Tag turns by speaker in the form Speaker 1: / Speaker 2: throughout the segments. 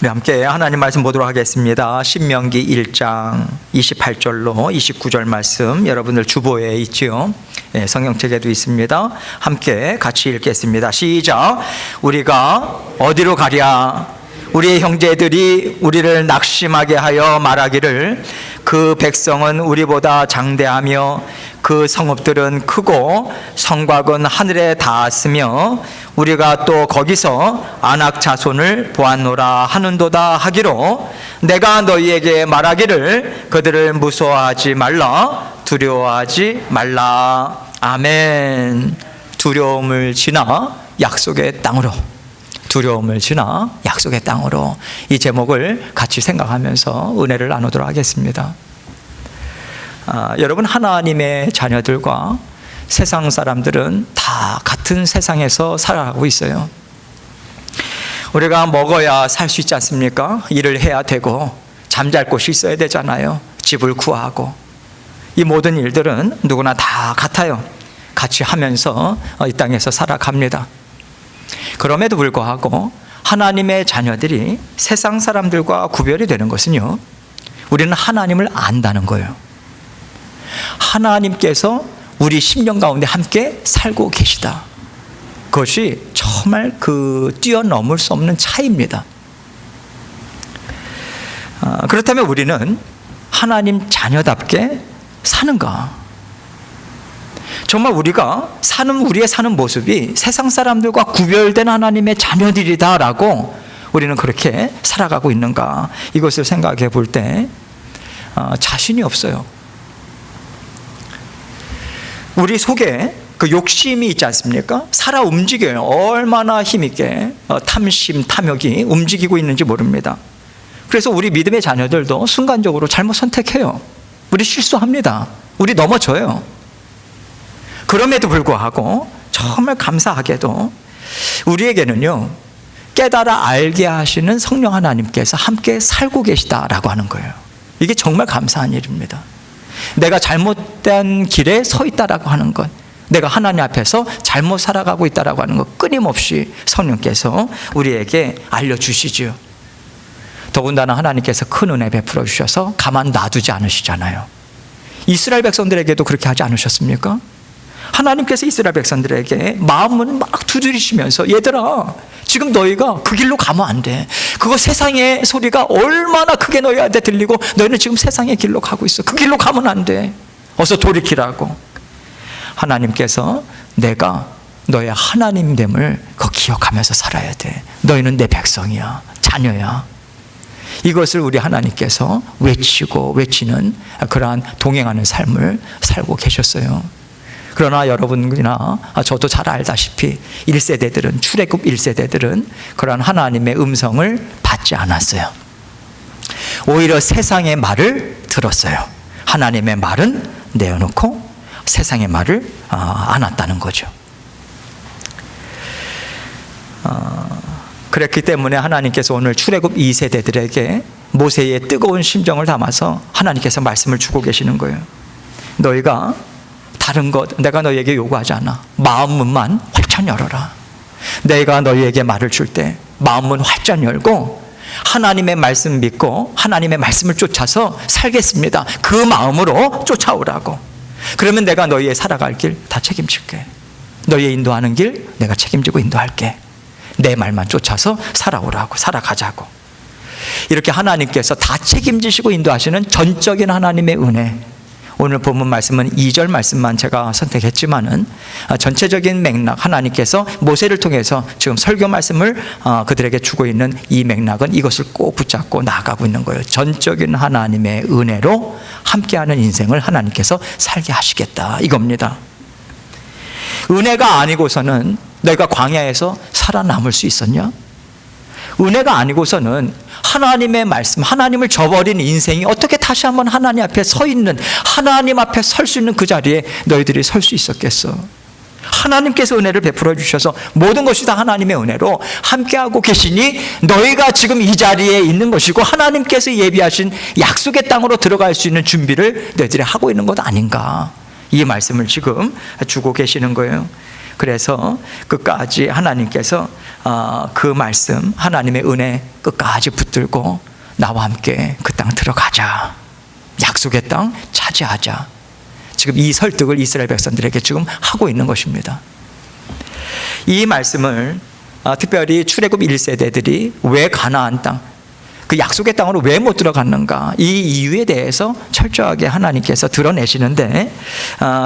Speaker 1: 우리 함께 하나님 말씀 보도록 하겠습니다. 신명기 1장 28절로 29절 말씀 여러분들 주보에 있지요. 성경책에도 있습니다. 함께 같이 읽겠습니다. 시작. 우리가 어디로 가랴? 우리의 형제들이 우리를 낙심하게 하여 말하기를 그 백성은 우리보다 장대하며 그 성읍들은 크고 성곽은 하늘에 닿았으며 우리가 또 거기서 아낙 자손을 보았노라 하는도다 하기로 내가 너희에게 말하기를 그들을 무서워하지 말라 두려워하지 말라. 아멘. 두려움을 지나 약속의 땅으로, 두려움을 지나 약속의 땅으로, 이 제목을 같이 생각하면서 은혜를 나누도록 하겠습니다. 여러분, 하나님의 자녀들과 세상 사람들은 다 같은 세상에서 살아가고 있어요. 우리가 먹어야 살 수 있지 않습니까? 일을 해야 되고 잠잘 곳이 있어야 되잖아요. 집을 구하고. 이 모든 일들은 누구나 다 같아요. 같이 하면서 이 땅에서 살아갑니다. 그럼에도 불구하고 하나님의 자녀들이 세상 사람들과 구별이 되는 것은요, 우리는 하나님을 안다는 거예요. 하나님께서 우리 심령 가운데 함께 살고 계시다. 그것이 정말 뛰어넘을 수 없는 차이입니다. 그렇다면 우리는 하나님 자녀답게 사는가? 정말 우리의 사는 모습이 세상 사람들과 구별된 하나님의 자녀들이다라고 우리는 그렇게 살아가고 있는가? 이것을 생각해 볼 때 자신이 없어요. 우리 속에 그 욕심이 있지 않습니까? 살아 움직여요. 얼마나 힘있게 탐심, 탐욕이 움직이고 있는지 모릅니다. 그래서 우리 믿음의 자녀들도 순간적으로 잘못 선택해요. 우리 실수합니다. 우리 넘어져요. 그럼에도 불구하고 정말 감사하게도 우리에게는요, 깨달아 알게 하시는 성령 하나님께서 함께 살고 계시다라고 하는 거예요. 이게 정말 감사한 일입니다. 내가 잘못된 길에 서 있다라고 하는 것, 내가 하나님 앞에서 잘못 살아가고 있다라고 하는 것, 끊임없이 성령께서 우리에게 알려주시죠. 더군다나 하나님께서 큰 은혜 베풀어 주셔서 가만 놔두지 않으시잖아요. 이스라엘 백성들에게도 그렇게 하지 않으셨습니까? 하나님께서 이스라엘 백성들에게 마음은 막 두드리시면서, 얘들아, 지금 너희가 그 길로 가면 안 돼. 그거 세상의 소리가 얼마나 크게 너희한테 들리고 너희는 지금 세상의 길로 가고 있어. 그 길로 가면 안 돼. 어서 돌이키라고. 하나님께서 내가 너의 하나님됨을 기억하면서 살아야 돼. 너희는 내 백성이야, 자녀야. 이것을 우리 하나님께서 외치는 그러한 동행하는 삶을 살고 계셨어요. 그러나 여러분이나 저도 잘 알다시피 1세대들은, 출애굽 1세대들은 그러한 하나님의 음성을 받지 않았어요. 오히려 세상의 말을 들었어요. 하나님의 말은 내어놓고 세상의 말을 안 왔다는 거죠. 그랬기 때문에 하나님께서 오늘 출애굽 2세대들에게 모세의 뜨거운 심정을 담아서 하나님께서 말씀을 주고 계시는 거예요. 너희가 다른 것 내가 너희에게 요구하지 않아. 마음문만 활짝 열어라. 내가 너희에게 말을 줄 때 마음문 활짝 열고 하나님의 말씀 믿고 하나님의 말씀을 쫓아서 살겠습니다. 그 마음으로 쫓아오라고. 그러면 내가 너희의 살아갈 길 다 책임질게. 너희의 인도하는 길 내가 책임지고 인도할게. 내 말만 쫓아서 살아가자고. 이렇게 하나님께서 다 책임지시고 인도하시는 전적인 하나님의 은혜. 오늘 본문 말씀은 2절 말씀만 제가 선택했지만은 전체적인 맥락, 하나님께서 모세를 통해서 지금 설교 말씀을 그들에게 주고 있는 이 맥락은 이것을 꼭 붙잡고 나아가고 있는 거예요. 전적인 하나님의 은혜로 함께하는 인생을 하나님께서 살게 하시겠다, 이겁니다. 은혜가 아니고서는 너희가 광야에서 살아남을 수 있었냐? 은혜가 아니고서는 하나님의 말씀, 하나님을 저버린 인생이 어떻게 다시 한번 하나님 앞에 서 있는, 하나님 앞에 설 수 있는 그 자리에 너희들이 설 수 있었겠어? 하나님께서 은혜를 베풀어 주셔서 모든 것이 다 하나님의 은혜로 함께하고 계시니 너희가 지금 이 자리에 있는 것이고 하나님께서 예비하신 약속의 땅으로 들어갈 수 있는 준비를 너희들이 하고 있는 것 아닌가, 이 말씀을 지금 주고 계시는 거예요. 그래서 끝까지 하나님께서 그 말씀, 하나님의 은혜 끝까지 붙들고 나와 함께 그 땅 들어가자, 약속의 땅 차지하자. 지금 이 설득을 이스라엘 백성들에게 지금 하고 있는 것입니다. 이 말씀을 특별히 출애굽 1세대들이 왜 가나안 땅, 그 약속의 땅으로 왜 못 들어갔는가, 이 이유에 대해서 철저하게 하나님께서 드러내시는데,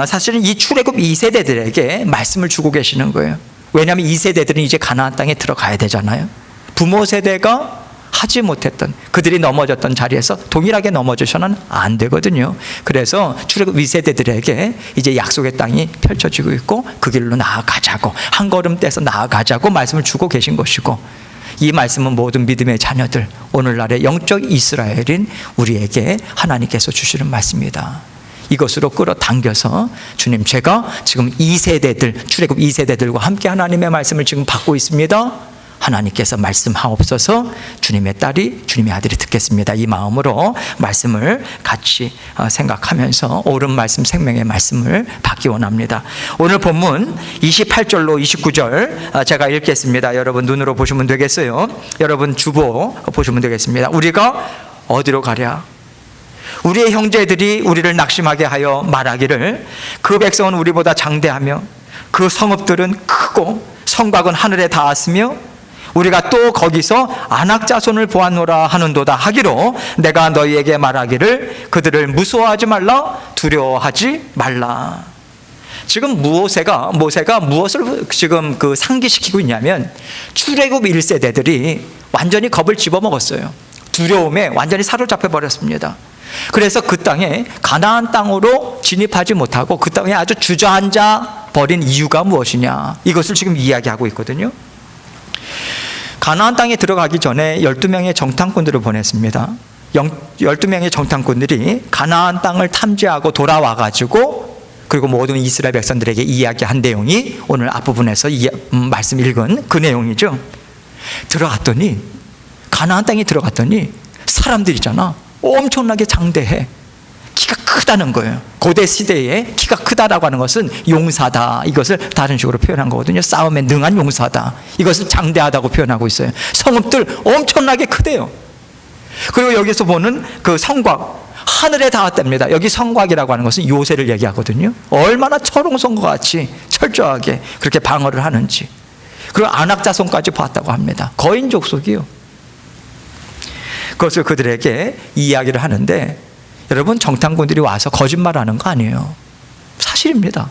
Speaker 1: 사실은 이 출애굽 2세대들에게 말씀을 주고 계시는 거예요. 왜냐하면 2세대들은 이제 가나안 땅에 들어가야 되잖아요. 부모 세대가 하지 못했던, 그들이 넘어졌던 자리에서 동일하게 넘어져서는 안 되거든요. 그래서 출애굽 2세대들에게 이제 약속의 땅이 펼쳐지고 있고 그 길로 나아가자고, 한 걸음 떼서 나아가자고 말씀을 주고 계신 것이고, 이 말씀은 모든 믿음의 자녀들, 오늘날의 영적 이스라엘인 우리에게 하나님께서 주시는 말씀입니다. 이것으로 끌어당겨서 주님, 제가 지금 2세대들, 출애굽 2세대들과 함께 하나님의 말씀을 지금 받고 있습니다. 하나님께서 말씀하옵소서. 주님의 딸이, 주님의 아들이 듣겠습니다. 이 마음으로 말씀을 같이 생각하면서 옳은 말씀, 생명의 말씀을 받기 원합니다. 오늘 본문 28절로 29절 제가 읽겠습니다. 여러분 눈으로 보시면 되겠어요. 여러분 주보 보시면 되겠습니다. 우리가 어디로 가랴? 우리의 형제들이 우리를 낙심하게 하여 말하기를, 그 백성은 우리보다 장대하며 그 성읍들은 크고 성곽은 하늘에 닿았으며 우리가 또 거기서 아낙 자손을 보았노라 하는도다 하기로, 내가 너희에게 말하기를 그들을 무서워하지 말라, 두려워하지 말라. 지금 모세가 무엇을 지금 그 상기시키고 있냐면, 출애굽 1세대들이 완전히 겁을 집어먹었어요. 두려움에 완전히 사로잡혀 버렸습니다. 그래서 그 땅에, 가나안 땅으로 진입하지 못하고 그 땅에 아주 주저앉아 버린 이유가 무엇이냐, 이것을 지금 이야기하고 있거든요. 가나안 땅에 들어가기 전에 12명의 정탐꾼들을 보냈습니다. 12명의 정탐꾼들이 가나안 땅을 탐지하고 돌아와가지고, 그리고 모든 이스라엘 백성들에게 이야기한 내용이 오늘 앞부분에서 말씀 읽은 그 내용이죠. 들어갔더니, 가나안 땅에 들어갔더니 사람들이잖아, 엄청나게 장대해. 키가 크다는 거예요. 고대 시대에 키가 크다라고 하는 것은 용사다, 이것을 다른 식으로 표현한 거거든요. 싸움에 능한 용사다, 이것을 장대하다고 표현하고 있어요. 성읍들 엄청나게 크대요. 그리고 여기서 보는 그 성곽, 하늘에 닿았답니다. 여기 성곽이라고 하는 것은 요새를 얘기하거든요. 얼마나 철옹성과 같이 철저하게 그렇게 방어를 하는지. 그리고 아낙 자손까지 봤다고 합니다. 거인 족속이요. 그것을 그들에게 이야기를 하는데, 여러분, 정탐꾼들이 와서 거짓말하는 거 아니에요. 사실입니다.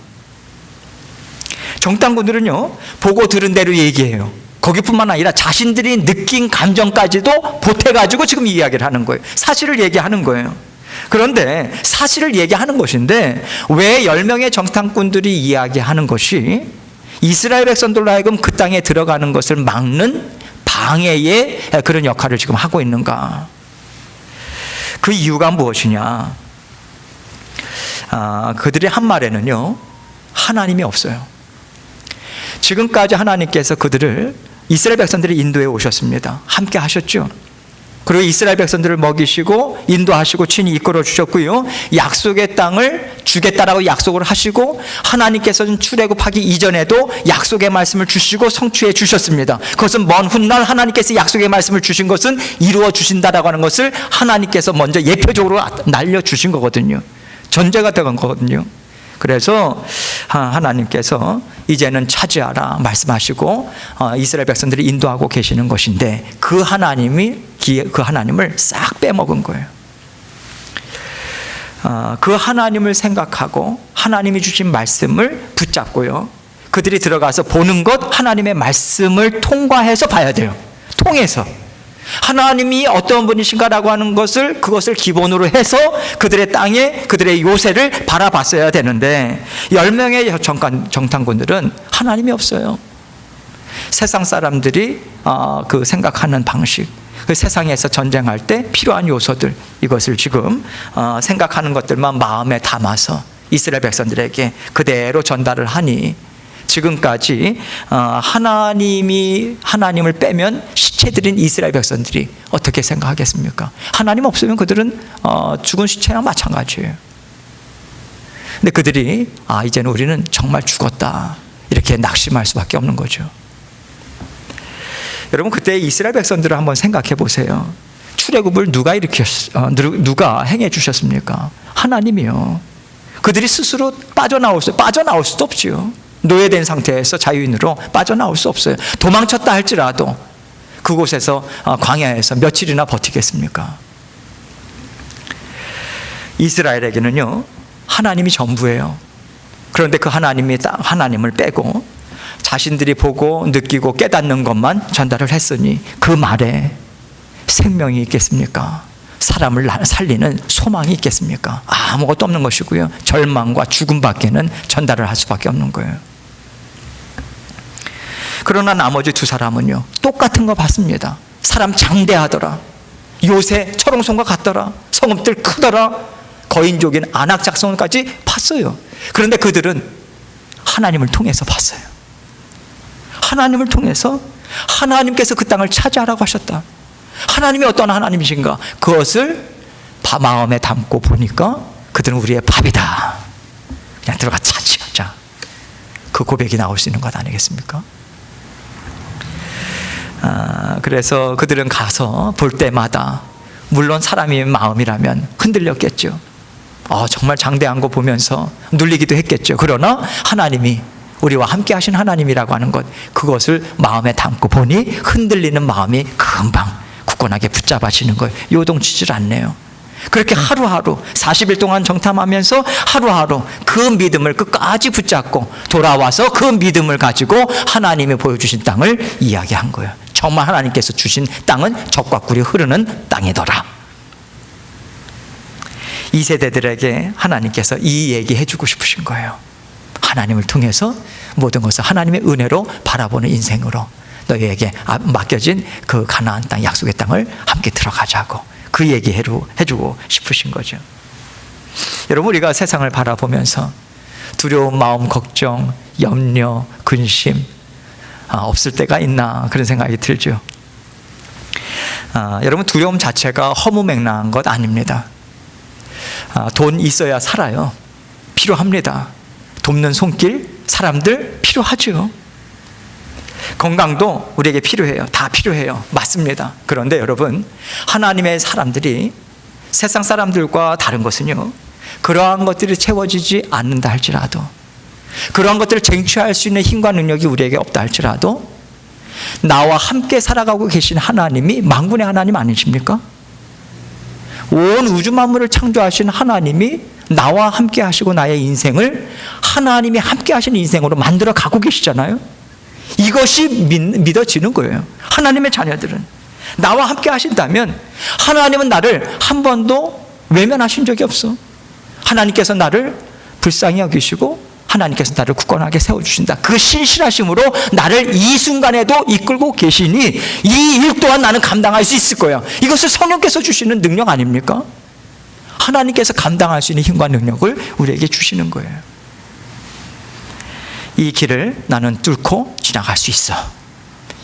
Speaker 1: 정탐꾼들은요, 보고 들은 대로 얘기해요. 거기뿐만 아니라 자신들이 느낀 감정까지도 보태가지고 지금 이야기를 하는 거예요. 사실을 얘기하는 거예요. 그런데 사실을 얘기하는 것인데, 왜 10명의 정탐꾼들이 이야기하는 것이 이스라엘 백성들로 하여금 그 땅에 들어가는 것을 막는 방해의 그런 역할을 지금 하고 있는가? 그 이유가 무엇이냐? 그들의 한 말에는요, 하나님이 없어요. 지금까지 하나님께서 그들을, 이스라엘 백성들이 인도해 오셨습니다. 함께 하셨죠. 그리고 이스라엘 백성들을 먹이시고 인도하시고 친히 이끌어 주셨고요, 약속의 땅을 주겠다라고 약속을 하시고, 하나님께서는 출애굽하기 이전에도 약속의 말씀을 주시고 성취해 주셨습니다. 그것은 먼 훗날 하나님께서 약속의 말씀을 주신 것은 이루어 주신다라고 하는 것을 하나님께서 먼저 예표적으로 날려주신 거거든요. 전제가 되는 거거든요. 그래서 하나님께서 이제는 차지하라 말씀하시고 이스라엘 백성들이 인도하고 계시는 것인데, 그 하나님을 싹 빼먹은 거예요. 그 하나님을 생각하고 하나님이 주신 말씀을 붙잡고요, 그들이 들어가서 보는 것, 하나님의 말씀을 통과해서 봐야 돼요. 통해서 하나님이 어떤 분이신가라고 하는 것을, 그것을 기본으로 해서 그들의 땅에 그들의 요새를 바라봤어야 되는데, 10명의 정탐꾼들은 하나님이 없어요. 세상 사람들이 그 생각하는 방식, 그 세상에서 전쟁할 때 필요한 요소들, 이것을 지금 생각하는 것들만 마음에 담아서 이스라엘 백성들에게 그대로 전달을 하니, 지금까지 하나님을 빼면 시체들인 이스라엘 백성들이 어떻게 생각하겠습니까? 하나님 없으면 그들은 죽은 시체랑 마찬가지예요. 근데 그들이 이제는 우리는 정말 죽었다, 이렇게 낙심할 수밖에 없는 거죠. 여러분 그때 이스라엘 백성들을 한번 생각해 보세요. 출애굽을 누가 누가 행해 주셨습니까? 하나님이요. 그들이 스스로 빠져나올 수도 없지요. 노예된 상태에서 자유인으로 빠져나올 수 없어요. 도망쳤다 할지라도 그곳에서 광야에서 며칠이나 버티겠습니까? 이스라엘에게는요 하나님이 전부예요. 그런데 그 하나님을 빼고 자신들이 보고 느끼고 깨닫는 것만 전달을 했으니 그 말에 생명이 있겠습니까? 사람을 살리는 소망이 있겠습니까? 아무것도 없는 것이고요. 절망과 죽음밖에는 전달을 할 수밖에 없는 거예요. 그러나 나머지 두 사람은요 똑같은 거 봤습니다. 사람 장대하더라. 요새 철옹성과 같더라. 성읍들 크더라. 거인족인 아낙 작성까지 봤어요. 그런데 그들은 하나님을 통해서 봤어요. 하나님을 통해서 하나님께서 그 땅을 차지하라고 하셨다. 하나님이 어떤 하나님이신가 그것을 마음에 담고 보니까 그들은 우리의 밥이다. 그냥 들어가 차지하자. 그 고백이 나올 수 있는 것 아니겠습니까? 그래서 그들은 가서 볼 때마다 물론 사람의 마음이라면 흔들렸겠죠. 정말 장대한 거 보면서 눌리기도 했겠죠. 그러나 하나님이 우리와 함께 하신 하나님이라고 하는 것 그것을 마음에 담고 보니 흔들리는 마음이 금방 굳건하게 붙잡아지는 거예요. 요동치질 않네요. 그렇게 하루하루 40일 동안 정탐하면서 하루하루 그 믿음을 끝까지 붙잡고 돌아와서 그 믿음을 가지고 하나님이 보여주신 땅을 이야기한 거예요. 정말 하나님께서 주신 땅은 젖과 꿀이 흐르는 땅이더라. 이 세대들에게 하나님께서 이 얘기 해주고 싶으신 거예요. 하나님을 통해서 모든 것을 하나님의 은혜로 바라보는 인생으로 너희에게 맡겨진 그 가나안 땅 약속의 땅을 함께 들어가자고 그 얘기 해주고 싶으신 거죠. 여러분 우리가 세상을 바라보면서 두려운 마음, 걱정, 염려, 근심 없을 때가 있나 그런 생각이 들죠. 여러분 두려움 자체가 허무맹랑한 것 아닙니다. 돈 있어야 살아요. 필요합니다. 돕는 손길, 사람들 필요하죠. 건강도 우리에게 필요해요. 다 필요해요. 맞습니다. 그런데 여러분 하나님의 사람들이 세상 사람들과 다른 것은요 그러한 것들이 채워지지 않는다 할지라도 그러한 것들을 쟁취할 수 있는 힘과 능력이 우리에게 없다 할지라도 나와 함께 살아가고 계신 하나님이 만군의 하나님 아니십니까? 온 우주 만물을 창조하신 하나님이 나와 함께 하시고 나의 인생을 하나님이 함께 하시는 인생으로 만들어 가고 계시잖아요. 이것이 믿어지는 거예요. 하나님의 자녀들은 나와 함께 하신다면 하나님은 나를 한 번도 외면하신 적이 없어. 하나님께서 나를 불쌍히 여기시고 하나님께서 나를 굳건하게 세워주신다. 그 신실하심으로 나를 이 순간에도 이끌고 계시니 이 일 또한 나는 감당할 수 있을 거야. 이것을 성령께서 주시는 능력 아닙니까? 하나님께서 감당할 수 있는 힘과 능력을 우리에게 주시는 거예요. 이 길을 나는 뚫고 지나갈 수 있어.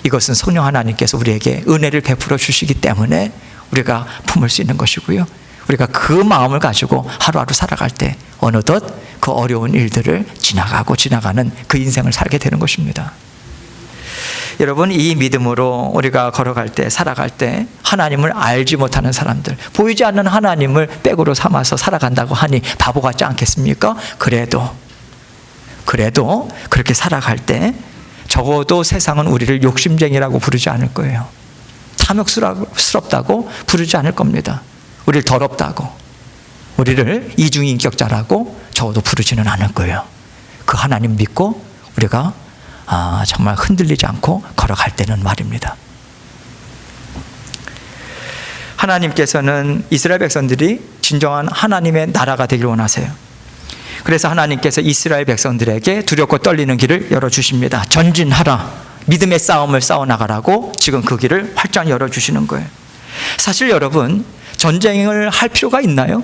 Speaker 1: 이것은 성령 하나님께서 우리에게 은혜를 베풀어 주시기 때문에 우리가 품을 수 있는 것이고요. 우리가 그 마음을 가지고 하루하루 살아갈 때 어느덧 그 어려운 일들을 지나가는 그 인생을 살게 되는 것입니다. 여러분 이 믿음으로 우리가 걸어갈 때 살아갈 때 하나님을 알지 못하는 사람들 보이지 않는 하나님을 백으로 삼아서 살아간다고 하니 바보 같지 않겠습니까? 그래도 그렇게 살아갈 때 적어도 세상은 우리를 욕심쟁이라고 부르지 않을 거예요. 탐욕스럽다고 부르지 않을 겁니다. 우리를 더럽다고 우리를 이중인격자라고 적어도 부르지는 않을 거예요. 그 하나님 믿고 우리가 정말 흔들리지 않고 걸어갈 때는 말입니다. 하나님께서는 이스라엘 백성들이 진정한 하나님의 나라가 되길 원하세요. 그래서 하나님께서 이스라엘 백성들에게 두렵고 떨리는 길을 열어주십니다. 전진하라. 믿음의 싸움을 싸워나가라고 지금 그 길을 활짝 열어주시는 거예요. 사실 여러분 전쟁을 할 필요가 있나요?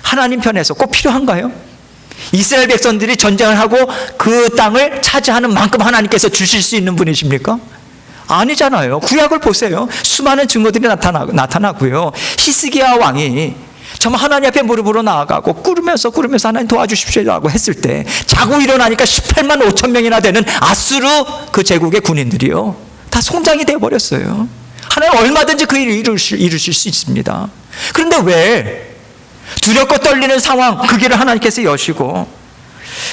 Speaker 1: 하나님 편에서 꼭 필요한가요? 이스라엘 백성들이 전쟁을 하고 그 땅을 차지하는 만큼 하나님께서 주실 수 있는 분이십니까? 아니잖아요. 구약을 보세요. 수많은 증거들이 나타나고요. 히스기야 왕이 정말 하나님 앞에 무릎으로 나아가고 꾸르면서 하나님 도와주십시오라고 했을 때 자고 일어나니까 18만 5천 명이나 되는 아수르 그 제국의 군인들이요 다 송장이 되어버렸어요. 하나님 얼마든지 그 일을 이루실 수 있습니다. 그런데 왜 두렵고 떨리는 상황, 그 길을 하나님께서 여시고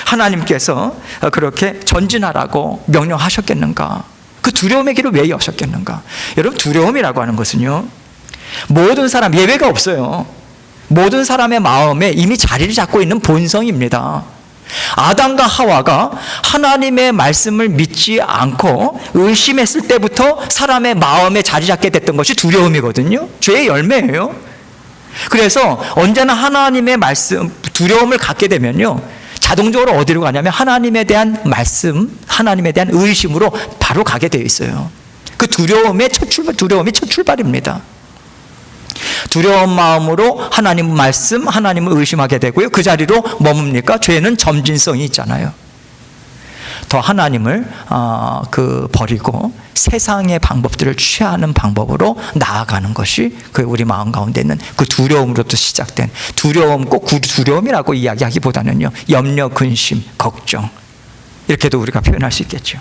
Speaker 1: 하나님께서 그렇게 전진하라고 명령하셨겠는가? 그 두려움의 길을 왜 여셨겠는가? 여러분, 두려움이라고 하는 것은요, 모든 사람, 예외가 없어요. 모든 사람의 마음에 이미 자리를 잡고 있는 본성입니다. 아담과 하와가 하나님의 말씀을 믿지 않고 의심했을 때부터 사람의 마음에 자리 잡게 됐던 것이 두려움이거든요. 죄의 열매예요. 그래서 언제나 하나님의 말씀, 두려움을 갖게 되면요, 자동적으로 어디로 가냐면 하나님에 대한 말씀, 하나님에 대한 의심으로 바로 가게 되어 있어요. 그 두려움이 첫 출발입니다. 두려운 마음으로 하나님 말씀, 하나님을 의심하게 되고요. 그 자리로 머뭅니까? 죄는 점진성이 있잖아요. 더 하나님을 버리고 세상의 방법들을 취하는 방법으로 나아가는 것이 그 우리 마음 가운데 있는 그 두려움으로부터 시작된, 두려움, 꼭 두려움이라고 이야기하기보다는요, 염려, 근심, 걱정, 이렇게도 우리가 표현할 수 있겠죠.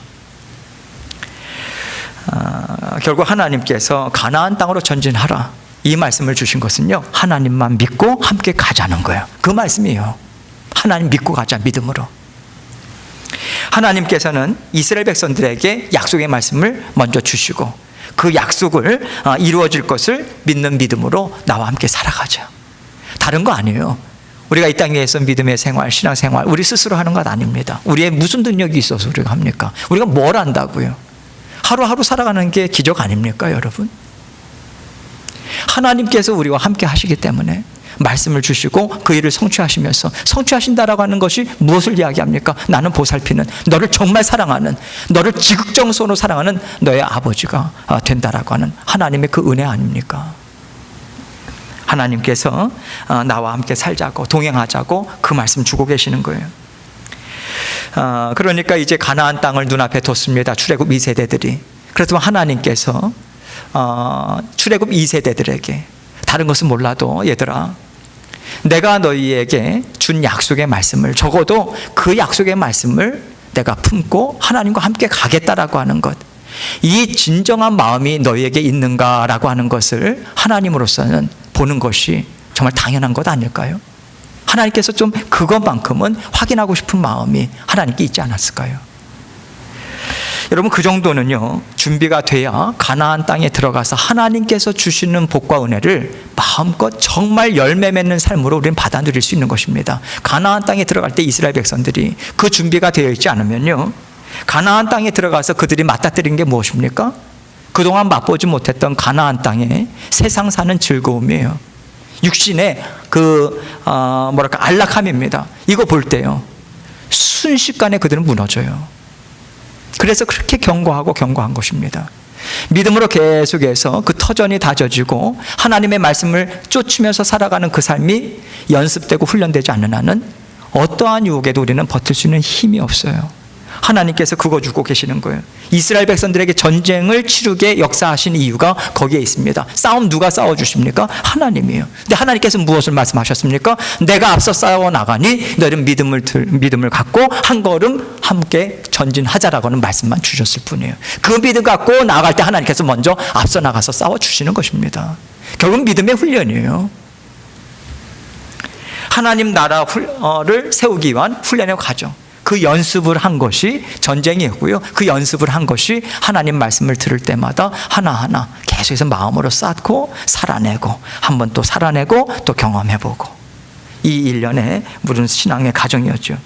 Speaker 1: 결국 하나님께서 가나안 땅으로 전진하라, 이 말씀을 주신 것은요, 하나님만 믿고 함께 가자는 거예요. 그 말씀이에요. 하나님 믿고 가자, 믿음으로. 하나님께서는 이스라엘 백성들에게 약속의 말씀을 먼저 주시고 그 약속을 이루어질 것을 믿는 믿음으로 나와 함께 살아가자. 다른 거 아니에요. 우리가 이 땅에서 믿음의 생활, 신앙생활 우리 스스로 하는 것 아닙니다. 우리의 무슨 능력이 있어서 우리가 합니까? 우리가 뭘 안다고요? 하루하루 살아가는 게 기적 아닙니까, 여러분? 하나님께서 우리와 함께 하시기 때문에 말씀을 주시고 그 일을 성취하시면서, 성취하신다라고 하는 것이 무엇을 이야기합니까? 나는 보살피는, 너를 정말 사랑하는, 너를 지극정성으로 사랑하는 너의 아버지가 된다라고 하는 하나님의 그 은혜 아닙니까? 하나님께서 나와 함께 살자고, 동행하자고 그 말씀 주고 계시는 거예요. 그러니까 이제 가나안 땅을 눈앞에 뒀습니다. 출애굽 2세대들이. 그렇지만 하나님께서 출애굽 2세대들에게 다른 것은 몰라도, 얘들아, 내가 너희에게 준 약속의 말씀을, 적어도 그 약속의 말씀을 내가 품고 하나님과 함께 가겠다라고 하는 것, 이 진정한 마음이 너희에게 있는가라고 하는 것을 하나님으로서는 보는 것이 정말 당연한 것 아닐까요? 하나님께서 좀 그것만큼은 확인하고 싶은 마음이 하나님께 있지 않았을까요? 여러분, 그 정도는요, 준비가 돼야 가나안 땅에 들어가서 하나님께서 주시는 복과 은혜를 마음껏 정말 열매 맺는 삶으로 우리는 받아 누릴 수 있는 것입니다. 가나안 땅에 들어갈 때 이스라엘 백성들이 그 준비가 되어 있지 않으면요, 가나안 땅에 들어가서 그들이 맞닥뜨린 게 무엇입니까? 그동안 맛보지 못했던 가나안 땅에 세상 사는 즐거움이에요. 육신의 안락함입니다. 이거 볼 때요, 순식간에 그들은 무너져요. 그래서 그렇게 경고한 것입니다. 믿음으로 계속해서 그 터전이 다져지고 하나님의 말씀을 쫓으면서 살아가는 그 삶이 연습되고 훈련되지 않는 한은 어떠한 유혹에도 우리는 버틸 수 있는 힘이 없어요. 하나님께서 그거 주고 계시는 거예요. 이스라엘 백성들에게 전쟁을 치르게 역사하신 이유가 거기에 있습니다. 싸움 누가 싸워주십니까? 하나님이에요. 근데 하나님께서 무엇을 말씀하셨습니까? 내가 앞서 싸워나가니 너희는 믿음을 갖고 한 걸음 함께 전진하자라고는 말씀만 주셨을 뿐이에요. 그 믿음 갖고 나아갈 때 하나님께서 먼저 앞서 나가서 싸워주시는 것입니다. 결국 믿음의 훈련이에요. 하나님 나라를 세우기 위한 훈련의 과정, 그 연습을 한 것이 전쟁이었고요. 그 연습을 한 것이 하나님 말씀을 들을 때마다 하나하나 계속해서 마음으로 쌓고 살아내고, 한 번 또 살아내고 또 경험해보고, 이 일련의 무슨 신앙의 과정이었죠.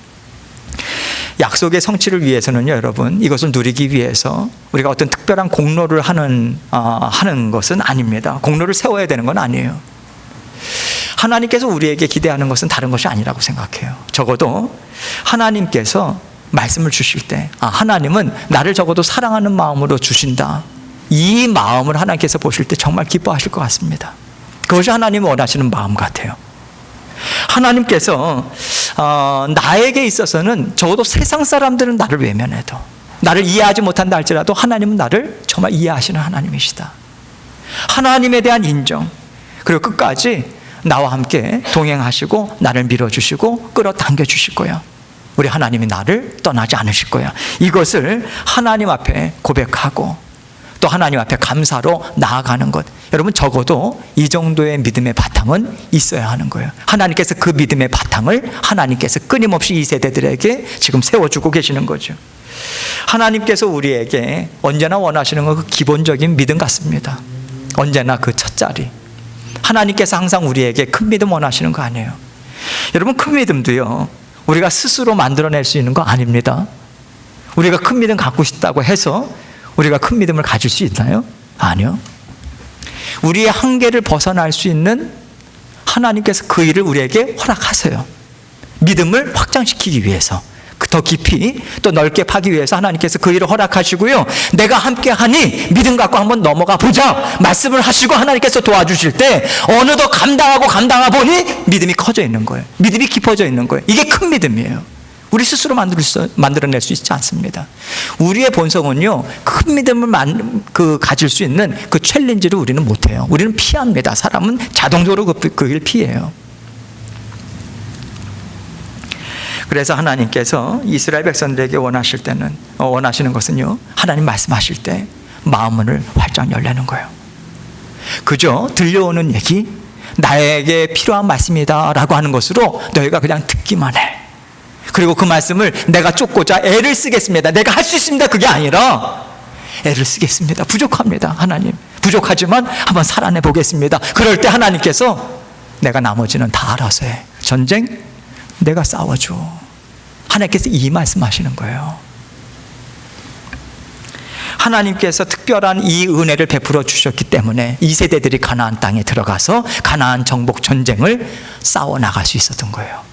Speaker 1: 약속의 성취를 위해서는요, 여러분, 이것을 누리기 위해서 우리가 어떤 특별한 공로를 하는 것은 아닙니다. 공로를 세워야 되는 건 아니에요. 하나님께서 우리에게 기대하는 것은 다른 것이 아니라고 생각해요. 적어도 하나님께서 말씀을 주실 때, 하나님은 나를 적어도 사랑하는 마음으로 주신다, 이 마음을 하나님께서 보실 때 정말 기뻐하실 것 같습니다. 그것이 하나님이 원하시는 마음 같아요. 하나님께서 나에게 있어서는 적어도 세상 사람들은 나를 외면해도, 나를 이해하지 못한다 할지라도 하나님은 나를 정말 이해하시는 하나님이시다. 하나님에 대한 인정, 그리고 끝까지 나와 함께 동행하시고 나를 밀어주시고 끌어당겨 주실 거야. 우리 하나님이 나를 떠나지 않으실 거야. 이것을 하나님 앞에 고백하고 또 하나님 앞에 감사로 나아가는 것. 여러분, 적어도 이 정도의 믿음의 바탕은 있어야 하는 거예요. 하나님께서 그 믿음의 바탕을 하나님께서 끊임없이 이 세대들에게 지금 세워주고 계시는 거죠. 하나님께서 우리에게 언제나 원하시는 건 그 기본적인 믿음 같습니다. 언제나 그 첫 자리. 하나님께서 항상 우리에게 큰 믿음 원하시는 거 아니에요. 여러분, 큰 믿음도요, 우리가 스스로 만들어낼 수 있는 거 아닙니다. 우리가 큰 믿음 갖고 싶다고 해서 우리가 큰 믿음을 가질 수 있나요? 아니요. 우리의 한계를 벗어날 수 있는 하나님께서 그 일을 우리에게 허락하세요. 믿음을 확장시키기 위해서, 더 깊이 또 넓게 파기 위해서 하나님께서 그 일을 허락하시고요, 내가 함께하니 믿음 갖고 한번 넘어가 보자 말씀을 하시고 하나님께서 도와주실 때 어느덧 감당하고 보니 믿음이 커져 있는 거예요. 믿음이 깊어져 있는 거예요. 이게 큰 믿음이에요. 우리 스스로 만들어낼 수 있지 않습니다. 우리의 본성은요, 큰 믿음을 가질 수 있는 그 챌린지를 우리는 못해요. 우리는 피합니다. 사람은 자동적으로 그 일 피해요. 그래서 하나님께서 이스라엘 백성들에게 원하시는 것은요, 하나님 말씀하실 때 마음문을 활짝 열려는 거예요. 그저 들려오는 얘기, 나에게 필요한 말씀이다 라고 하는 것으로 너희가 그냥 듣기만 해. 그리고 그 말씀을 내가 쫓고자 애를 쓰겠습니다, 내가 할 수 있습니다, 그게 아니라 애를 쓰겠습니다. 부족합니다. 하나님, 부족하지만 한번 살아내 보겠습니다. 그럴 때 하나님께서 내가 나머지는 다 알아서 해. 전쟁 내가 싸워줘. 하나님께서 이 말씀하시는 거예요. 하나님께서 특별한 이 은혜를 베풀어 주셨기 때문에 이 세대들이 가나안 땅에 들어가서 가나안 정복 전쟁을 싸워 나갈 수 있었던 거예요.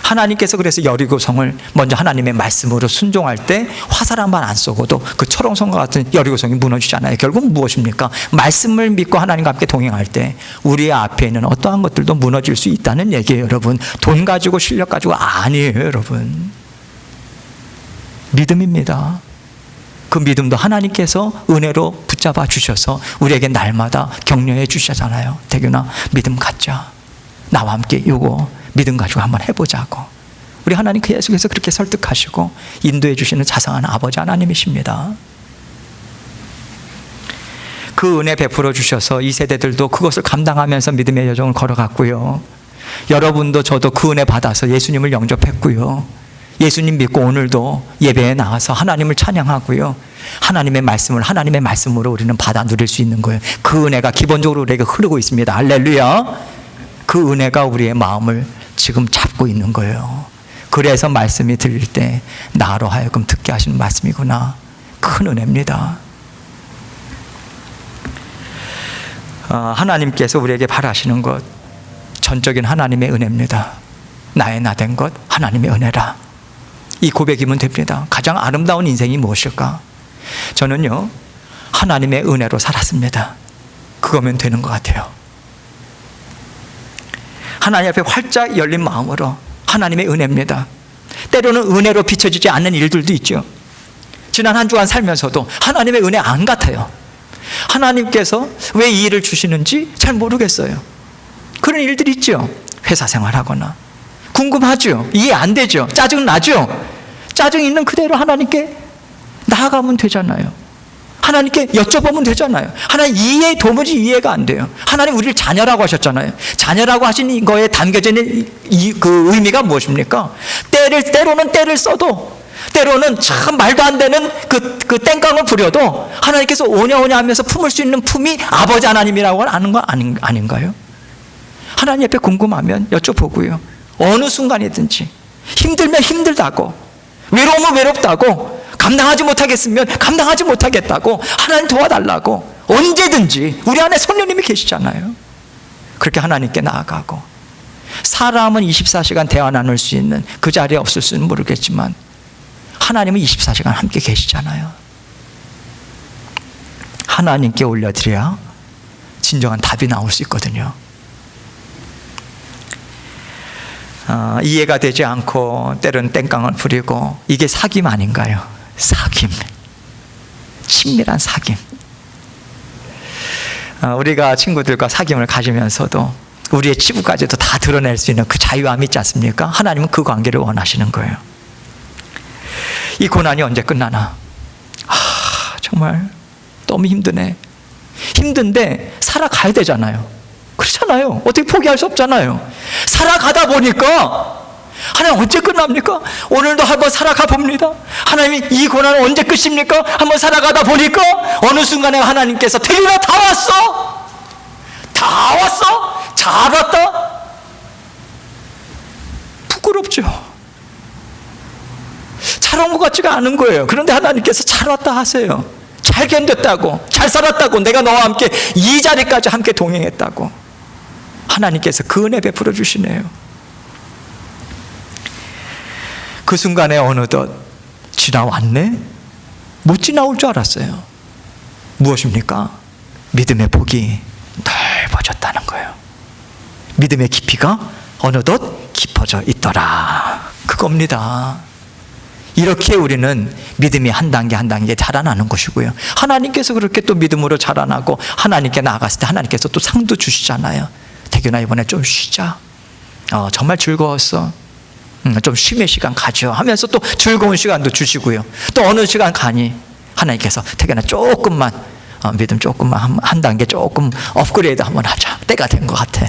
Speaker 1: 하나님께서 그래서 여리고성을 먼저 하나님의 말씀으로 순종할 때 화살 한 발 안 쏘고도 그 철옹성과 같은 여리고성이 무너지잖아요. 결국 무엇입니까? 말씀을 믿고 하나님과 함께 동행할 때 우리의 앞에 있는 어떠한 것들도 무너질 수 있다는 얘기예요. 여러분, 돈 가지고 실력 가지고 아니에요. 여러분, 믿음입니다. 그 믿음도 하나님께서 은혜로 붙잡아 주셔서 우리에게 날마다 격려해 주시잖아요. 대규나 믿음 갖자, 나와 함께 요거 믿음 가지고 한번 해보자고. 우리 하나님 계속해서 그렇게 설득하시고 인도해 주시는 자상한 아버지 하나님이십니다. 그 은혜 베풀어 주셔서 이 세대들도 그것을 감당하면서 믿음의 여정을 걸어갔고요, 여러분도 저도 그 은혜 받아서 예수님을 영접했고요, 예수님 믿고 오늘도 예배에 나와서 하나님을 찬양하고요, 하나님의 말씀을 하나님의 말씀으로 우리는 받아 누릴 수 있는 거예요. 그 은혜가 기본적으로 우리에게 흐르고 있습니다. 할렐루야. 그 은혜가 우리의 마음을 지금 잡고 있는 거예요. 그래서 말씀이 들릴 때 나로 하여금 듣게 하시는 말씀이구나. 큰 은혜입니다. 하나님께서 우리에게 바라시는 것, 전적인 하나님의 은혜입니다. 나의 나 된 것 하나님의 은혜라. 이 고백이면 됩니다. 가장 아름다운 인생이 무엇일까? 저는요, 하나님의 은혜로 살았습니다. 그거면 되는 것 같아요. 하나님 앞에 활짝 열린 마음으로, 하나님의 은혜입니다. 때로는 은혜로 비춰지지 않는 일들도 있죠. 지난 한 주간 살면서도 하나님의 은혜 안 같아요. 하나님께서 왜 이 일을 주시는지 잘 모르겠어요. 그런 일들이 있죠. 회사 생활하거나 궁금하죠. 이해 안 되죠. 짜증 나죠. 짜증 있는 그대로 하나님께 나아가면 되잖아요. 하나님께 여쭤보면 되잖아요. 하나님 도무지 이해가 안 돼요. 하나님 우리를 자녀라고 하셨잖아요. 자녀라고 하신 거에 담겨져 있는 그 의미가 무엇입니까? 때로는 때를 써도, 때로는 참 말도 안 되는 그 땡깡을 부려도 하나님께서 오냐 하면서 품을 수 있는 품이 아버지 하나님이라고 하는 거 아닌가요? 하나님 앞에 궁금하면 여쭤보고요, 어느 순간이든지 힘들면 힘들다고, 외로우면 외롭다고, 감당하지 못하겠으면 감당하지 못하겠다고, 하나님 도와달라고 언제든지 우리 안에 성령님이 계시잖아요. 그렇게 하나님께 나아가고, 사람은 24시간 대화 나눌 수 있는 그 자리에 없을 수는 모르겠지만 하나님은 24시간 함께 계시잖아요. 하나님께 올려드려야 진정한 답이 나올 수 있거든요. 이해가 되지 않고 때로는 땡깡을 부리고, 이게 사귐 아닌가요? 사귐, 친밀한 사귐. 우리가 친구들과 사귐을 가지면서도 우리의 치부까지도 다 드러낼 수 있는 그 자유함이 있지 않습니까? 하나님은 그 관계를 원하시는 거예요. 이 고난이 언제 끝나나? 정말 너무 힘드네. 힘든데 살아가야 되잖아요. 그렇잖아요. 어떻게 포기할 수 없잖아요. 살아가다 보니까 하나님 언제 끝납니까? 오늘도 한번 살아가 봅니다. 하나님 이 고난은 언제 끝입니까? 한번 살아가다 보니까 어느 순간에 하나님께서 데리러 다 왔어. 다 왔어. 잘 왔다. 부끄럽죠. 잘 온 것 같지가 않은 거예요. 그런데 하나님께서 잘 왔다 하세요. 잘 견뎠다고, 잘 살았다고, 내가 너와 함께 이 자리까지 함께 동행했다고 하나님께서 그 은혜 베풀어 주시네요. 그 순간에 어느덧 지나왔네? 못 지나올 줄 알았어요. 무엇입니까? 믿음의 폭이 넓어졌다는 거예요. 믿음의 깊이가 어느덧 깊어져 있더라. 그겁니다. 이렇게 우리는 믿음이 한 단계 한 단계 자라나는 것이고요. 하나님께서 그렇게 또 믿음으로 자라나고 하나님께 나아갔을 때 하나님께서 또 상도 주시잖아요. 태균아 이번에 좀 쉬자. 정말 즐거웠어. 좀 쉼의 시간 가져 하면서 또 즐거운 시간도 주시고요. 또 어느 시간 가니 하나님께서 태균아 조금만 믿음 조금만 한 단계 조금 업그레이드 한번 하자. 때가 된 것 같아.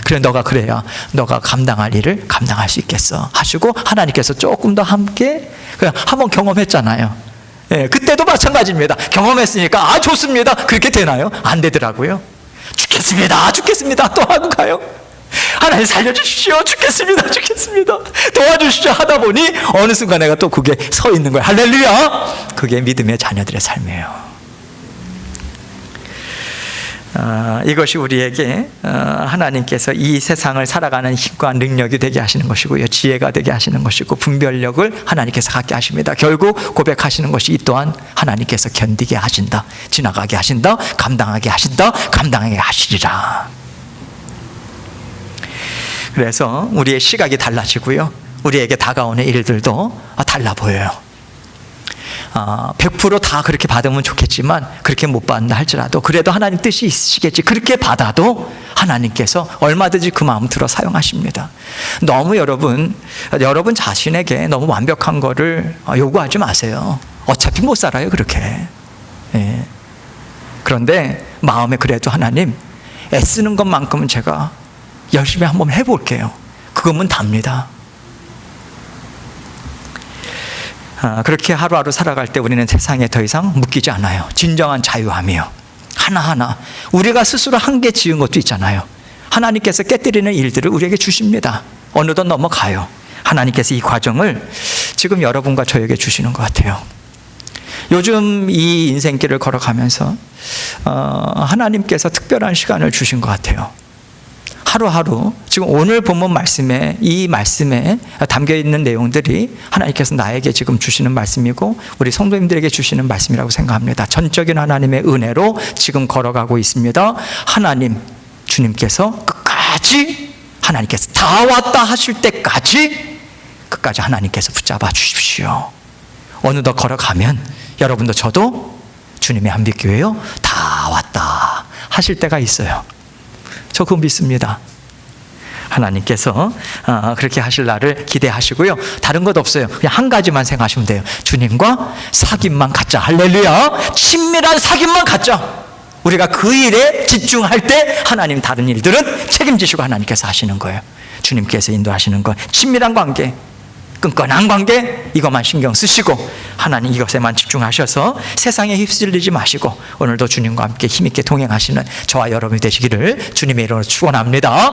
Speaker 1: 그래 너가 그래야 너가 감당할 일을 감당할 수 있겠어 하시고 하나님께서 조금 더 함께 그냥 한번 경험했잖아요. 예, 그때도 마찬가지입니다. 경험했으니까 좋습니다. 그렇게 되나요? 안 되더라고요. 죽겠습니다. 또 하고 가요. 하나님 살려주십시오. 죽겠습니다. 도와주십시오 하다 보니 어느 순간 내가 또 그게 서 있는 거예요. 할렐루야. 그게 믿음의 자녀들의 삶이에요. 이것이 우리에게 하나님께서 이 세상을 살아가는 힘과 능력이 되게 하시는 것이고요. 지혜가 되게 하시는 것이고 분별력을 하나님께서 갖게 하십니다. 결국 고백하시는 것이 이 또한 하나님께서 견디게 하신다. 지나가게 하신다. 감당하게 하신다. 감당하게 하시리라. 그래서 우리의 시각이 달라지고요. 우리에게 다가오는 일들도 달라 보여요. 100% 그렇게 받으면 좋겠지만 그렇게 못 받는다 할지라도 그래도 하나님 뜻이 있으시겠지. 그렇게 받아도 하나님께서 얼마든지 그 마음 들어 사용하십니다. 너무 여러분 자신에게 너무 완벽한 거를 요구하지 마세요. 어차피 못 살아요 그렇게. 예. 그런데 마음에 그래도 하나님 애쓰는 것만큼은 제가 열심히 한번 해볼게요. 그거면 답니다. 그렇게 하루하루 살아갈 때 우리는 세상에 더 이상 묶이지 않아요. 진정한 자유함이요. 하나하나 우리가 스스로 한계 지은 것도 있잖아요. 하나님께서 깨뜨리는 일들을 우리에게 주십니다. 어느덧 넘어가요. 하나님께서 이 과정을 지금 여러분과 저에게 주시는 것 같아요. 요즘 이 인생길을 걸어가면서 하나님께서 특별한 시간을 주신 것 같아요. 하루하루 지금 오늘 본문 말씀에 이 말씀에 담겨있는 내용들이 하나님께서 나에게 지금 주시는 말씀이고 우리 성도님들에게 주시는 말씀이라고 생각합니다. 전적인 하나님의 은혜로 지금 걸어가고 있습니다. 하나님 주님께서 끝까지 하나님께서 다 왔다 하실 때까지 끝까지 하나님께서 붙잡아 주십시오. 어느덧 걸어가면 여러분도 저도 주님의 한빛교회요 다 왔다 하실 때가 있어요. 저 그거 믿습니다. 하나님께서 그렇게 하실 날을 기대하시고요. 다른 것 없어요. 그냥 한 가지만 생각하시면 돼요. 주님과 사귐만 갖자. 할렐루야. 친밀한 사귐만 갖자. 우리가 그 일에 집중할 때 하나님 다른 일들은 책임지시고 하나님께서 하시는 거예요. 주님께서 인도하시는 것. 친밀한 관계, 끈끈한 관계, 이것만 신경 쓰시고 하나님 이것에만 집중하셔서 세상에 휩쓸리지 마시고 오늘도 주님과 함께 힘있게 동행하시는 저와 여러분이 되시기를 주님의 이름으로 축원합니다.